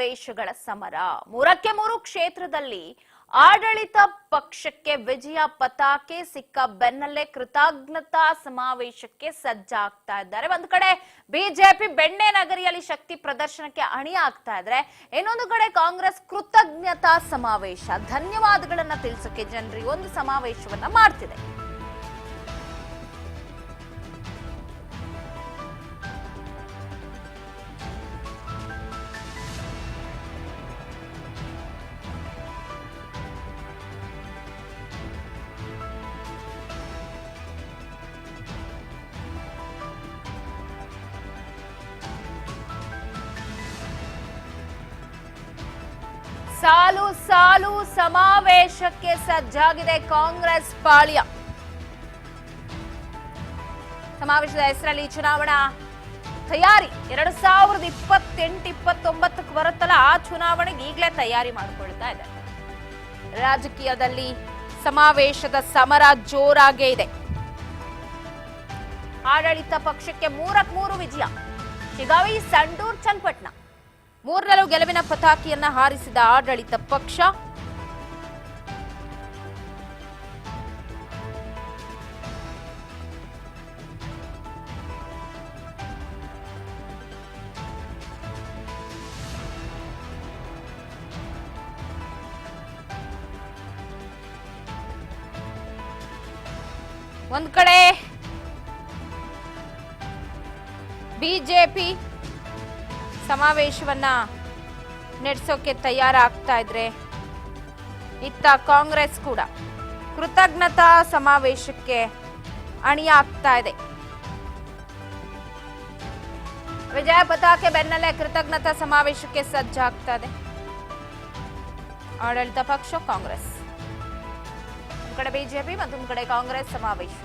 ಸಮಾವೇಶಗಳ ಸಮರ 3 ಕ್ಷೇತ್ರದಲ್ಲಿ ಆಡಳಿತ ಪಕ್ಷಕ್ಕೆ ವಿಜಯ ಪತಾಕೆ ಸಿಕ್ಕ ಬೆನ್ನಲ್ಲೇ ಕೃತಜ್ಞತಾ ಸಮಾವೇಶಕ್ಕೆ ಸಜ್ಜಾಗ್ತಾ ಇದ್ದಾರೆ. ಒಂದು ಕಡೆ ಬಿಜೆಪಿ ಬೆಣ್ಣೆ ನಗರಿಯಲ್ಲಿ ಶಕ್ತಿ ಪ್ರದರ್ಶನಕ್ಕೆ ಅಣಿಯಾಗ್ತಾ ಇದ್ರೆ, ಇನ್ನೊಂದು ಕಡೆ ಕಾಂಗ್ರೆಸ್ ಕೃತಜ್ಞತಾ ಸಮಾವೇಶ ಧನ್ಯವಾದಗಳನ್ನ ತಿಳಿಸೋಕೆ ಜನರಿಗೆ ಒಂದು ಸಮಾವೇಶವನ್ನ ಮಾಡ್ತಿದೆ. ಸಾಲು ಸಾಲು ಸಮಾವೇಶಕ್ಕೆ ಸಜ್ಜಾಗಿದೆ ಕಾಂಗ್ರೆಸ್ ಪಾಳ್ಯ. ಸಮಾವೇಶದ ಹೆಸರಲ್ಲಿ ಚುನಾವಣಾ ತಯಾರಿ 2028-29 ಬರುತ್ತಲ್ಲ, ಆ ಚುನಾವಣೆಗೆ ಈಗಲೇ ತಯಾರಿ ಮಾಡಿಕೊಳ್ತಾ ಇದೆ. ರಾಜಕೀಯದಲ್ಲಿ ಸಮಾವೇಶದ ಸಮರ ಜೋರಾಗೇ ಇದೆ. ಆಡಳಿತ ಪಕ್ಷಕ್ಕೆ 3 ವಿಜಯ. ಶಿಗಾವಿ, ಸಂಡೂರ್, ಚನ್ನಪಟ್ಟಣ ಮೂರರಲ್ಲೂ ಗೆಲುವಿನ ಪತಾಕೆಯನ್ನ ಹಾರಿಸಿದ ಆಡಳಿತ ಪಕ್ಷ. ಒಂದ್ ಕಡೆ ಬಿಜೆಪಿ ಸಮಾವೇಶವನ್ನ ನಡೆಸೋಕೆ ತಯಾರಾಗ್ತಾ ಇದ್ರೆ, ಇತ್ತ ಕಾಂಗ್ರೆಸ್ ಕೂಡ ಕೃತಜ್ಞತಾ ಸಮಾವೇಶಕ್ಕೆ ಅಣಿಯಾಗ್ತಾ ಇದೆ. ವಿಜಯ ಪತಾಕೆ ಬೆನ್ನಲ್ಲೇ ಕೃತಜ್ಞತಾ ಸಮಾವೇಶಕ್ಕೆ ಸಜ್ಜಾಗ್ತಾ ಇದೆ ಆಡಳಿತ ಪಕ್ಷ ಕಾಂಗ್ರೆಸ್. ಒಂದು ಕಡೆ ಬಿಜೆಪಿ, ಮತ್ತೊಂದು ಕಡೆ ಕಾಂಗ್ರೆಸ್ ಸಮಾವೇಶ.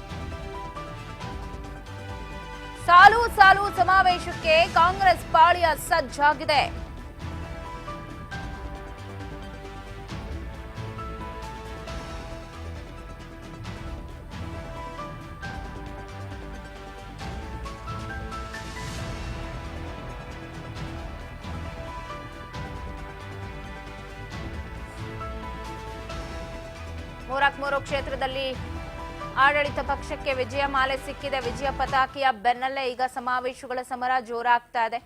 ಸಾಲು ಸಾಲು ಸಮಾವೇಶಕ್ಕೆ ಕಾಂಗ್ರೆಸ್ ಪಾಳ್ಯ ಸಜ್ಜಾಗಿದೆ. ಮೂರು ಕ್ಷೇತ್ರದಲ್ಲಿ ಆಡಳಿತ ಪಕ್ಷಕ್ಕೆ ವಿಜಯ ಮಾಲೆ ಸಿಕ್ಕಿದೆ. ವಿಜಯ ಪತಾಕೆಯ ಬೆನ್ನಲ್ಲೇ ಈಗ ಸಮಾವೇಶಗಳ ಸಮರ ಜೋರಾಗ್ತಾ ಇದೆ.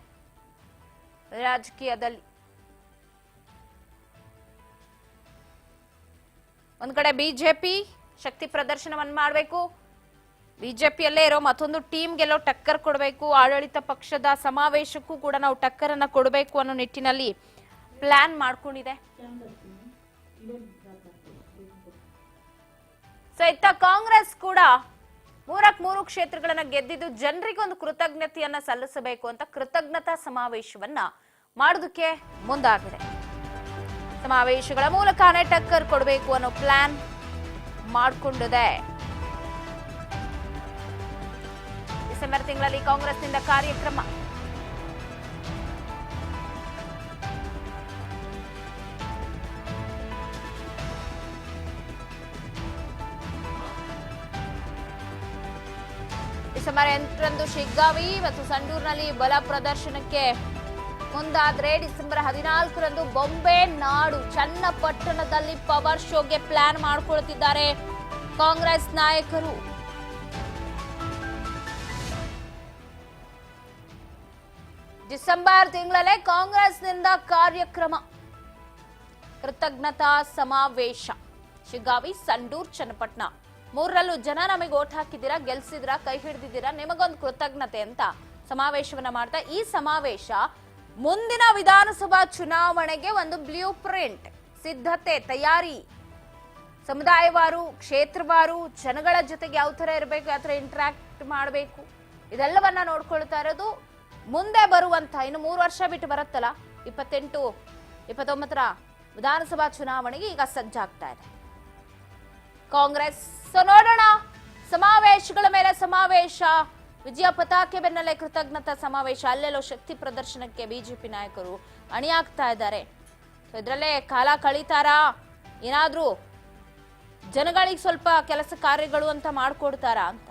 ರಾಜಕೀಯದಲ್ಲಿ ಒಂದ್ ಕಡೆ ಬಿಜೆಪಿ ಶಕ್ತಿ ಪ್ರದರ್ಶನವನ್ನು ಮಾಡಬೇಕು, ಬಿಜೆಪಿಯಲ್ಲೇ ಇರೋ ಮತ್ತೊಂದು ಟೀಮ್ಗೆಲ್ಲೋ ಟಕ್ಕರ್ ಕೊಡಬೇಕು, ಆಡಳಿತ ಪಕ್ಷದ ಸಮಾವೇಶಕ್ಕೂ ಕೂಡ ನಾವು ಟಕ್ಕರ್ ಅನ್ನ ಕೊಡಬೇಕು ಅನ್ನೋ ನಿಟ್ಟಿನಲ್ಲಿ ಪ್ಲಾನ್ ಮಾಡ್ಕೊಂಡಿದೆ. ಸೊ ಇತ್ತ ಕಾಂಗ್ರೆಸ್ ಕೂಡ 3 ಕ್ಷೇತ್ರಗಳನ್ನ ಗೆದ್ದಿದ್ದು ಜನರಿಗೊಂದು ಕೃತಜ್ಞತೆಯನ್ನ ಸಲ್ಲಿಸಬೇಕು ಅಂತ ಕೃತಜ್ಞತಾ ಸಮಾವೇಶವನ್ನ ಮಾಡೋದಕ್ಕೆ ಮುಂದಾಗಿದೆ. ಸಮಾವೇಶಗಳ ಮೂಲಕನೇ ಟಕ್ಕರ್ ಕೊಡಬೇಕು ಅನ್ನೋ ಪ್ಲಾನ್ ಮಾಡಿಕೊಂಡಿದೆ. ಡಿಸೆಂಬರ್ ತಿಂಗಳಲ್ಲಿ ಕಾಂಗ್ರೆಸ್ನಿಂದ ಕಾರ್ಯಕ್ರಮ. ಡಿಸೆಂಬರ್ 8ರಂದು ಶಿಗ್ಗಾವಿ ಮತ್ತು ಸಂಡೂರಿನಲ್ಲಿ ಬಲ ಪ್ರದರ್ಶನಕ್ಕೆ ಮುಂದಾದ್ರೆ, ಡಿಸೆಂಬರ್ 14ರಂದು ಬೊಂಬೆ ನಾಡು ಚನ್ನಪಟ್ಟಣದಲ್ಲಿ ಪವರ್ ಶೋಗೆ ಪ್ಲಾನ್ ಮಾಡಿಕೊಳ್ತಿದ್ದಾರೆ ಕಾಂಗ್ರೆಸ್ ನಾಯಕರು. ಡಿಸೆಂಬರ್ ತಿಂಗಳಲ್ಲೇ ಕಾಂಗ್ರೆಸ್ನಿಂದ ಕಾರ್ಯಕ್ರಮ, ಕೃತಜ್ಞತಾ ಸಮಾವೇಶ. ಶಿಗ್ಗಾವಿ, ಸಂಡೂರ್, ಚನ್ನಪಟ್ಟಣ ಮೂರರಲ್ಲೂ ಜನ ನಮಗೆ ಓಟ್ ಹಾಕಿದ್ದೀರಾ, ಗೆಲ್ಸಿದಿರಾ, ಕೈ ಹಿಡಿದಿದ್ದೀರಾ, ನಿಮಗೊಂದು ಕೃತಜ್ಞತೆ ಅಂತ ಸಮಾವೇಶವನ್ನ ಮಾಡ್ತಾ, ಈ ಸಮಾವೇಶ ಮುಂದಿನ ವಿಧಾನಸಭಾ ಚುನಾವಣೆಗೆ ಒಂದು ಬ್ಲೂ ಪ್ರಿಂಟ್, ಸಿದ್ಧತೆ, ತಯಾರಿ, ಸಮುದಾಯವಾರು, ಕ್ಷೇತ್ರವಾರು, ಜನಗಳ ಜೊತೆಗೆ ಯಾವ ತರ ಇರಬೇಕು, ಯಾವ ತರ ಇಂಟರಾಕ್ಟ್ ಮಾಡಬೇಕು, ಇದೆಲ್ಲವನ್ನ ನೋಡ್ಕೊಳ್ತಾ ಇರೋದು. ಮುಂದೆ ಬರುವಂತ ಇನ್ನು 3 ವರ್ಷ ಬಿಟ್ಟು ಬರುತ್ತಲ್ಲ, 28-29ರ ವಿಧಾನಸಭಾ ಚುನಾವಣೆಗೆ ಈಗ ಸಜ್ಜಾಗ್ತಾ ಇದೆ ಕಾಂಗ್ರೆಸ್. ಸೊ ನೋಡೋಣ, ಸಮಾವೇಶಗಳ ಮೇಲೆ ಸಮಾವೇಶ, ವಿಜಯ ಪತಾಕೆ ಬೆನ್ನಲ್ಲೇ ಕೃತಜ್ಞತಾ ಸಮಾವೇಶ, ಅಲ್ಲೆಲ್ಲೋ ಶಕ್ತಿ ಪ್ರದರ್ಶನಕ್ಕೆ ಬಿಜೆಪಿ ನಾಯಕರು ಅಣಿಯಾಗ್ತಾ ಇದ್ದಾರೆ. ಇದರಲ್ಲೇ ಕಾಲ ಕಳೀತಾರಾ, ಏನಾದ್ರೂ ಜನಗಳಿಗೆ ಸ್ವಲ್ಪ ಕೆಲಸ ಕಾರ್ಯಗಳು ಅಂತ ಮಾಡ್ಕೊಡ್ತಾರಾ ಅಂತ.